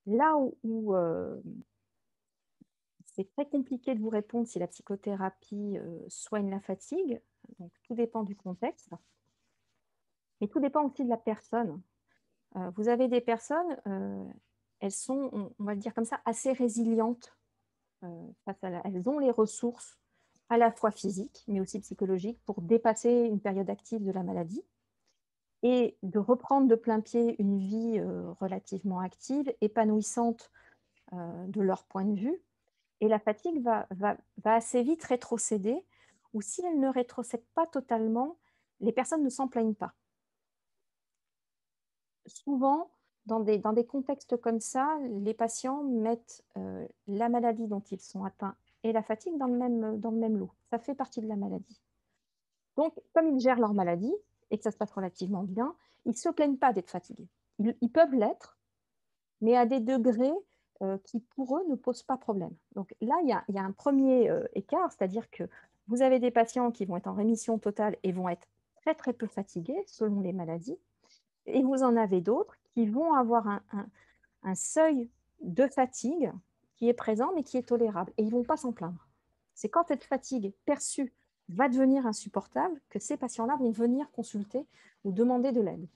Là où c'est très compliqué de vous répondre si la psychothérapie soigne la fatigue, donc tout dépend du contexte, et tout dépend aussi de la personne. Vous avez des personnes, elles sont, on va le dire comme ça, assez résilientes elles ont les ressources à la fois physiques, mais aussi psychologiques, pour dépasser une période active de la maladie et de reprendre de plein pied une vie relativement active, épanouissante de leur point de vue. Et la fatigue va assez vite rétrocéder, ou si elle ne rétrocède pas totalement, les personnes ne s'en plaignent pas. Souvent, dans des contextes comme ça, les patients mettent la maladie dont ils sont atteints et la fatigue dans le même lot. Ça fait partie de la maladie. Donc, comme ils gèrent leur maladie et que ça se passe relativement bien, ils ne se plaignent pas d'être fatigués. Ils peuvent l'être, mais à des degrés qui, pour eux, ne posent pas problème. Donc là, il y a un premier écart, c'est-à-dire que vous avez des patients qui vont être en rémission totale et vont être très, très peu fatigués selon les maladies, et vous en avez d'autres qui vont avoir un seuil de fatigue qui est présent, mais qui est tolérable, et ils ne vont pas s'en plaindre. C'est quand cette fatigue perçue va devenir insupportable que ces patients-là vont venir consulter ou demander de l'aide.